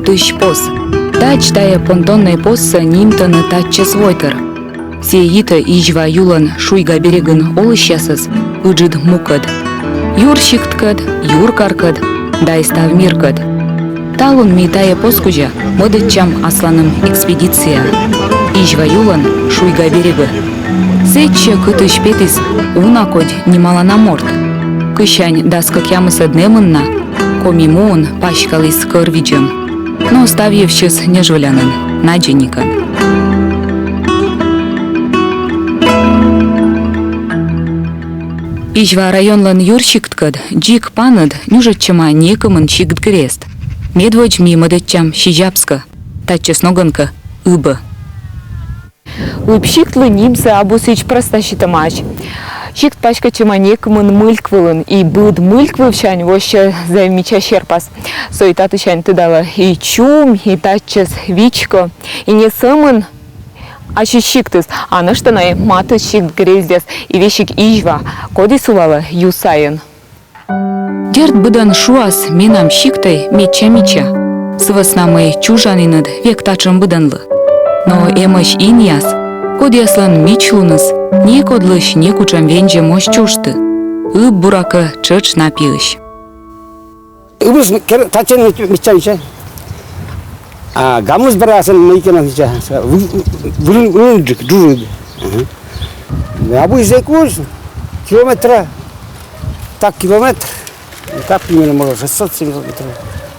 кутыш пос. Тач тая понтонный посса нимтаны татчес войтер. Сеита ижва юлан шуйга берегін олышясыз, ыджид мукад. Юр шикткад, юр каркад, дай став миркад. Талун ми тая поскужа, мыдычам асланым экспедиция. Ижва юлан шуйга берегі. Сетче кытыш петис унакодь немалана морт. Кышань даска кямыса днемынна, комимуун пашкалис кырвиджем. Но ставьевщис нежулянын, надженикан. Ижва районлан юрщикткад, джик панад, нюжатчама некымын чикт грест. Медводь ми мыдычам шижапска, татчес ноганка, ыбы. Лыпщиктлы нимса абусыч проста щитамач. Щикт пачка чема некымын мыльквылын, и быд мыльквывчань вообще замеча щерпас. Сойтаты чань тыдала и чум, и татчес вичко, и не сымын ащищиктыс, а наштанай маты щикт грездес, и вещик ижва, коди сулала юсайын. Дерт быдан шуас минам щиктай меча-меча. Сываснамы чужанинад век тачым быданлы. Но эмыш иньяс, кодяслан мичлуныс, не кодлыш не кучам венже мощ чушты. Ыб бурака чыч напилыш. Ыбыз тачен меча-меча. А гамыз барасын мейкена меча. Вылынджик, джужуды. Абу изекуш километра. Так километр. Так примерно может 600-700 метров.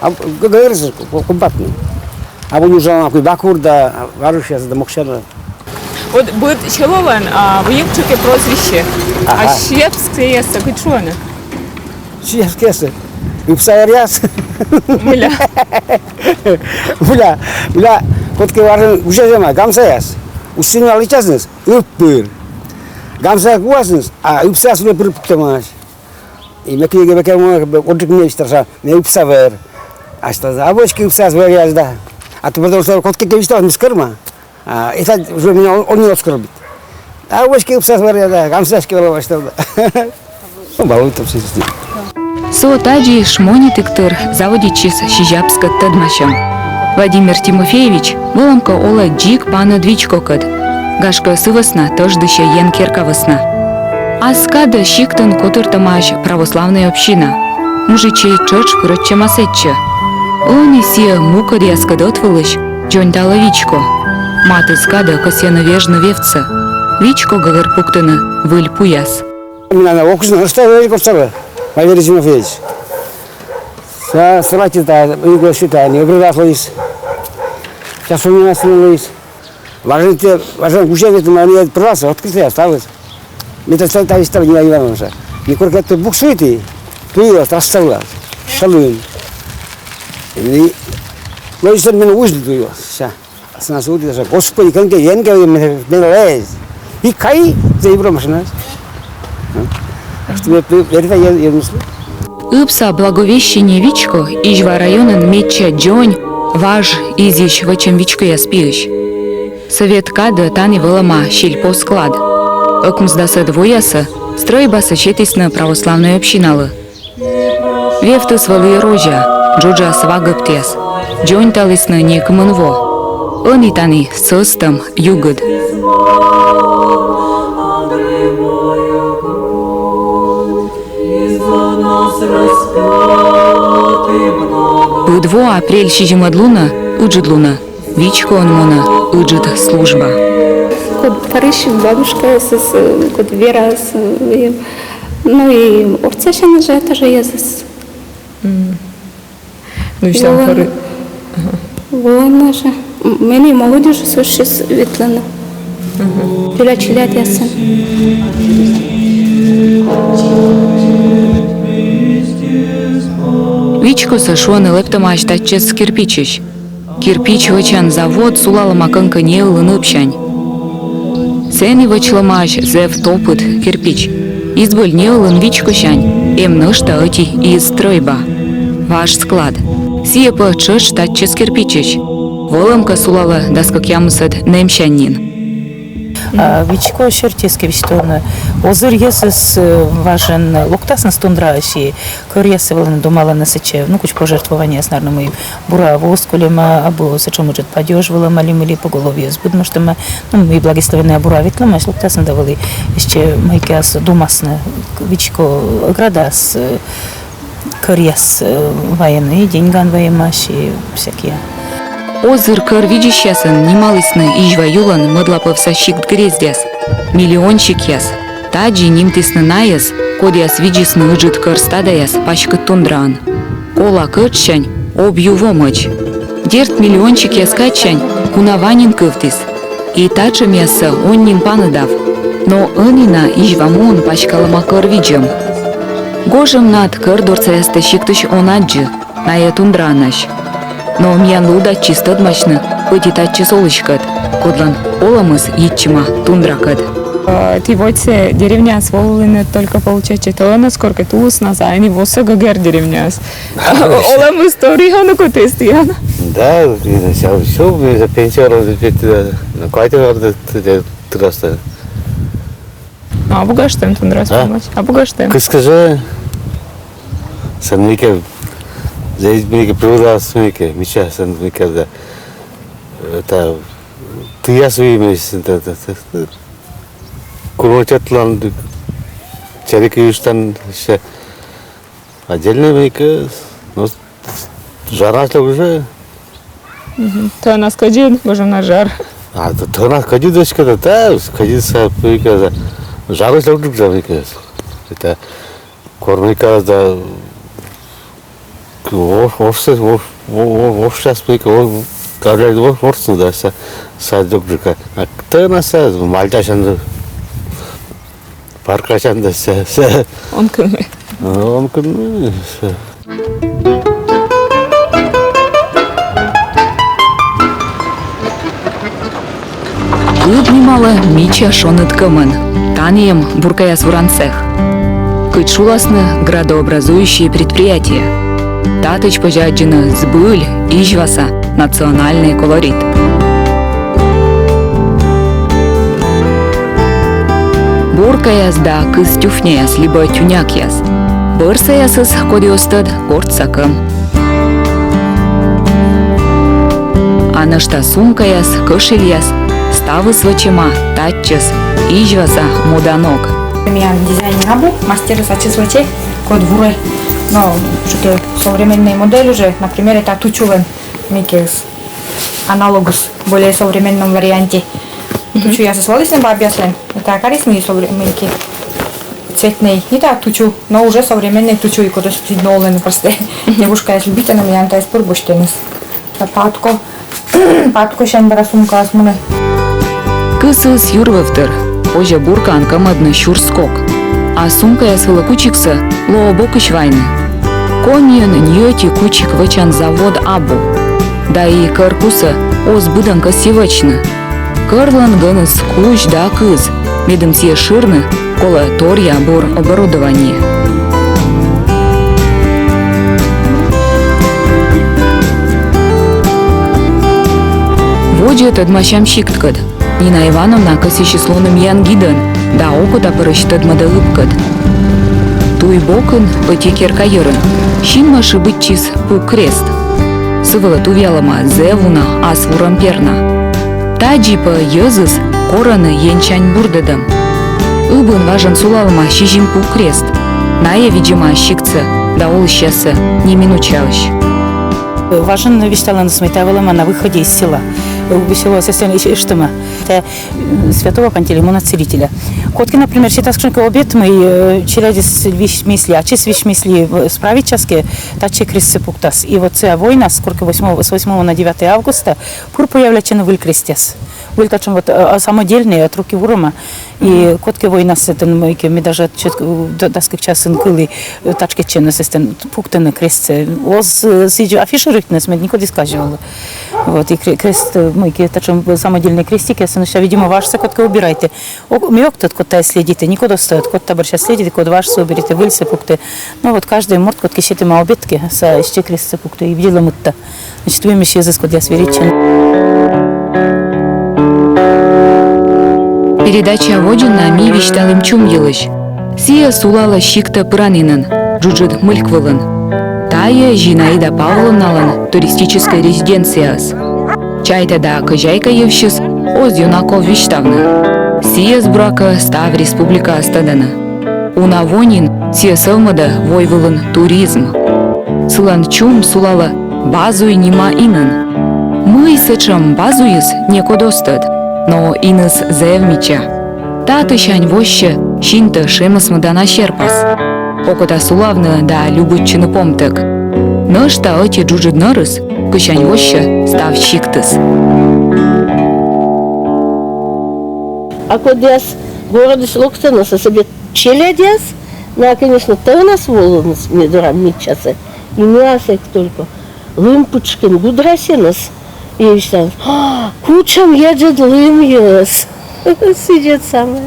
А говорится, компактный. А вы нужно на Бакур да Варушьяс да Мокшера. Вот быд челован, выемчуке прозвище, а щепские сагычуаны. Щепские. И псаяряс. Мля. Мля. Вот кеварен уже зема гамсаяс. Усиня личаснес. Упыр. Гамсая куаснес, а упсаяс не припуктамаш. И мекиге бекемо одрик мейстерса, не упсавер. А что за обочки упсаяс варяс да. А то потому что котки кевистов не скрма. Это уже меня он не оскорбит. А обочки упсаяс варяс да, гамсаяшки варяс что да. Ну, балует там все здесь. Соотаджи шмонитыктыр заводичис шижапска тадмашам. Владимир Тимофеевич выламка ола джик пана двичкокад. Гашка сывасна тождыща ен керкавасна. Аскада щиктын котыртамаш православная община. Мужичей чоч пыротчамасетча. Он исия мука ряскадотвылыш, джон дала вичко. Маты скада косена вежна вевца. Вичко гагар пуктана выль пуяс. Меня окушно расставили курсовы. Валерий Тимофеевич. Срати-то, иглаши-то, не обрываслись. Сейчас у меня остановились. Важен кушать, это мне просто открытие осталось. Мне это стало так стало, не Ивановича. И когда ты буксуете, то ее расставляешь. Шалуем. И ну, если меня узлит ее, сейчас. С нас удержа. Господи, как я не говорю, и кай за евро машина. Что это я мыслю. Ипса благовещение вичко, ижва районен меча джонь, важ изищ вачем вичко я спиш. Совет када тани вылама щельпо склад. Окмздаса двояса, стройбаса щетисна православная общиналы. Вефтыс валы рожа, джоджа свагаптес, джонь талисна некомынво. Он и тани состам югод. Быдво апрель шижимадлуна, уджидлуна, вичко он мона, уджид служба. Код Париж, бабушка, код Вера, ну и Орцешина же тоже есть. Ну и там хоры. Вона же. Мені молодежь слушает Светлана. Чилят ясен. Вичко сашуаны лептамаш татчес кирпичиш. Кирпич вачан завод сулала маканка неылын ыпшань. Сени вачламаш зев топыт кирпич. Изболь неылын вичко шань. Эм нышта ыти из стройба. Ваш склад. Сиепа чыш татчес кирпичиш. Волымка сулала даскак ямысад немшаннин. Вичко шертески вичтон озыр езес важен локтасна стундраши корьесы волны думала на сече ну куч пожертвования с нарно мы бура воскулема або сечо может подёжвала малимили по голове потому что мы ну мы благословенная бура витлама локтасна давали еще майкас думасна вичко градас корьес военные деньган воемаши всякие. Озыр кыр видящасын немалысны ижва юлан мыдлаповса щикт грездяс. Миллиончик яс. Таджи нимтисны наяс, кодяс виджисны ыжит кыр стадаяс пачкыт тундран. Кола кырчань, обью вомыч. Дерт миллиончик яс качань, кунаванин кывтис. И таджым ясы оннин паныдав. Но ынина ижва муын пачкалыма кыр виджым. Гожым над кыр дорцаясты щиктыш онаджы, ная тундранаш. Но миян луда чисто дмачны, пытитачы солышкат, кодлан оламыз итчима тундракат. Ты вот деревня сволыны только получается то, насколько ты ус а не воса гагер деревня. Олам история на котестия. Да, все за пенсионеров на квартиру трасса. А бугаштем тундрас помочь. А бугаштем. Скажи, санмике здесь мне приводил санмике, меча санмике да. Это ты я своими курочатлан чарики юштан еще отдельно мике, но жара уже. То нас кадит, боже на жар. А то нас кадит дочка да, кадит са мике жару служит за мике. Это кормика да вовсе мике Каждый ворсну да садок жика. А кто нас мальташан паркашан да Он кыны. Он кыны. Кыт немало мича шоныт кымын. Танием буркаяс вуранцех. Кыт шуласны градообразующие предприятия. Татыч пожаджины сбыль, ижваса, национальный колорит. Буркаяс да кыз тюфнеяс, либо тюнякяс. Бырсаясыз кодиостад корцакым. Анышта сумкаяс, кышельяс, ставыс вачыма, татчыс, ижваса, муданок. Я дизайнер абу, мастер сачисваче, код вуры. Но что-то современные модели уже, например, это тучувен, микес, аналогус, более современном варианте. Тучу я сослалась на бабьяслен, это корыстные современные цветные, не так тучу, но уже современные тучу, и куда стиднолен просто. Девушка, если любите, на меня это испорбуштенис. Патко шендера сумка асмуне. Кысыз юрвывтыр, ожа буркан камадны щурскок. А сумка я свела кучикса лообокыш вайны. Коньен ньоти кучик вачан завод абу. Да и каркуса оз быданка сивачны. Карлан гыныс куч да кыз. Медым сие ширны, кола торья бор оборудование. Воджет адмащам щикткат. Нина Ивановна косичеслоным янгидан, да окута пырыштад мадалыпкат. Туй бокын пытекер кайырын, шинма шыбытчис пу крест. Сывыла тувялама зевуна ас вурамперна. Таджипа езыс кораны енчань бурдадам. Ыбын важан сулалма шижим пу крест. Ная видима щикца, да ол щасы не минучалыш. Важен вещталан сметавалама на выходе из села. Веселое состояние Иштыма. Это святого Пантелеймона Целителя. Котки, например, считают, что обед мы челядис вещмисли, а чис вещмисли справить часке, таче крестцы пуктас. И вот эта война, сколько с 8 на 9 августа, пур появляется на крестец. Были таким вот самодельные от руки урома. И котки война с этим мы даже доскак час инкыли тачки ченны с этим пуктаны крестцы. Оз сидю афишируют нас, мы никуда не сказывали. Вот и крест мы таким самодельные крестики, я видимо ваш котка убирайте. Мёк тут кота следите, никуда стоит, кот табор сейчас следит, кот ваш уберите, выльцы пукты. Ну вот каждый морд котки сети ма обедки, са еще крестцы пукты и видела мутта. Значит, вы мещи за скот я сверичен. Передача водина ми вишталым чум елыш. Сия сулала шикта пыранинын, жужит мыльквылын. Тая Зинаида Павловналан туристическая резиденцияс. Чайта да кыжайка евшис оз юнаков виштавны. Сия с брака став республика астадана. Уна вонин сия сылмада войвылын туризм. Сылан чум сулала базуй нима инын. Мы сычам базуис не кодостад, но иныс заевмича. Таты шань воще шинта шемысмадана шерпас. Покота сулавны да любуччыны помтык. Нышта оти джуджид нырыс, кышань воще став шиктыс. А кодяс города Шлокстана со себе челядяс, на, конечно, то у нас волос медурам митчаса, и мясо только. Лымпочкин гудрасинас. И там, кучам едет лым ес. Сидит самое.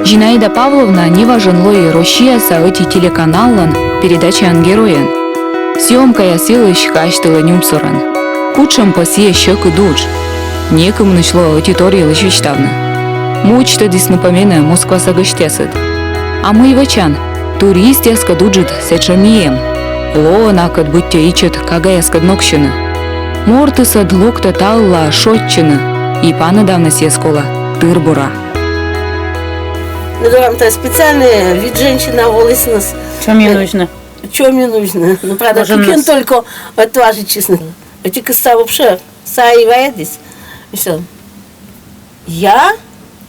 Зинаида Павловна не важен лои Россия саоти телеканаллан передачан героен. Съемка я силыш каштыла нюмсоран. Кучам пасие щек и дуч. Некому начло аудитории лыщвиштавна. Мучта дис напомена Москва сагыштесет. А мы вачан, турист яска дуджит сечамием. Ло накад будьте ичет кагаяскад нокщина. Мортысад локта талла шотчина. И пана давна сескола тырбура. Медурам-то специальный вид женщины волос нас. Что мне нужно? Что мне нужно? Ну, правда, кукен только отважить честно. Эти коса вообще, саивая здесь. И все. Я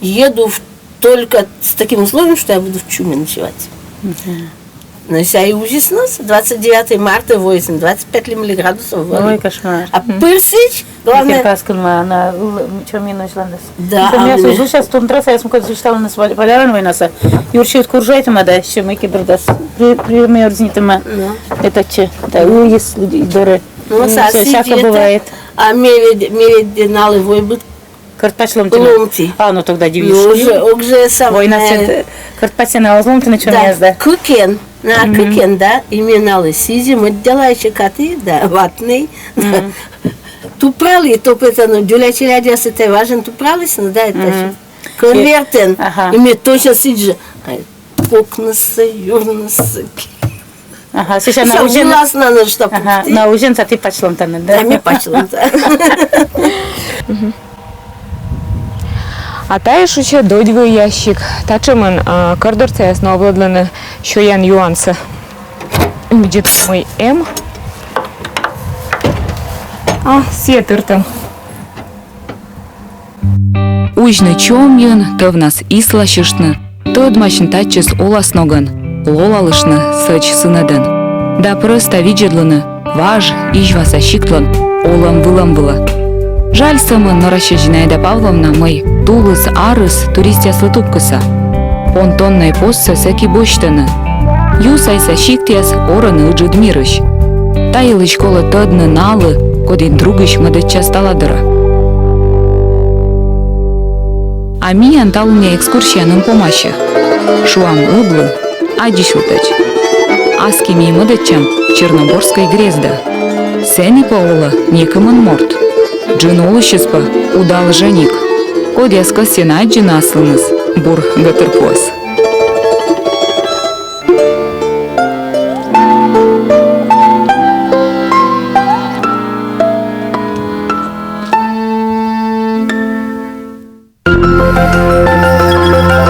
еду только с таким условием, что я буду в чуме ночевать. Но если ужас нас, 29 марта 8, 25 градусов. Ой, кошмар. А персич, главное... на чем мне нужно нас. Да. Я служу сейчас в том трассе, я смотрю, что читала нас Валяран войнаса. Юрчит куржайте, мада, еще мы кибердас. Пример знитыма. Это че? Да, уезд людей, доры. Ну, всяко бывает. А мере налывой будет. Картпачлом ломти. А, ну тогда Ну, дивишь. уже сам. Война свет. Картпасена ломти на чем езда. Кукен. На кукен, да, именно сизи, мы делаем коты, да, ватный. Ту прали, то это, дюля челядя, это важен, ту прали, да, это конвертен. И мы точно сиджи. Покнысы, юрнысы. Ага, сейчас на ужин. Ага, на ужин ты почлом там, да? Да, мне почлом, да. А таєш ще додьвий ящик. Та чимин кордорця ясно обладнане, що ян юанса. Буде мой М. А, сетер там. Ужны чомьын, то в нас ислашышны, то адмашынтачыс оласноган, лолалышны сыч сынадын. Да просто виджедлыны, важ, ижваса шиктлан, олам было. Жаль самын Нораша Зинаида Павловна мый тулыс арыс туристяслы тупкыса. Понтонной посса сәки боштаны. Ю сайса шиктяс ораны ыджыдмирыш. Тайылы школа тыдны налы, кодин другыш мыдыча сталадыра. А ми анталуня экскурсияның помашы. Шуам ыблы, адиш утач. Аски ми мыдычам Черноборской грезда. Сәни паула некымын морт. Джин олышыспа удал женик. Кодяска сенай джин аслыныз, бур гатырпос.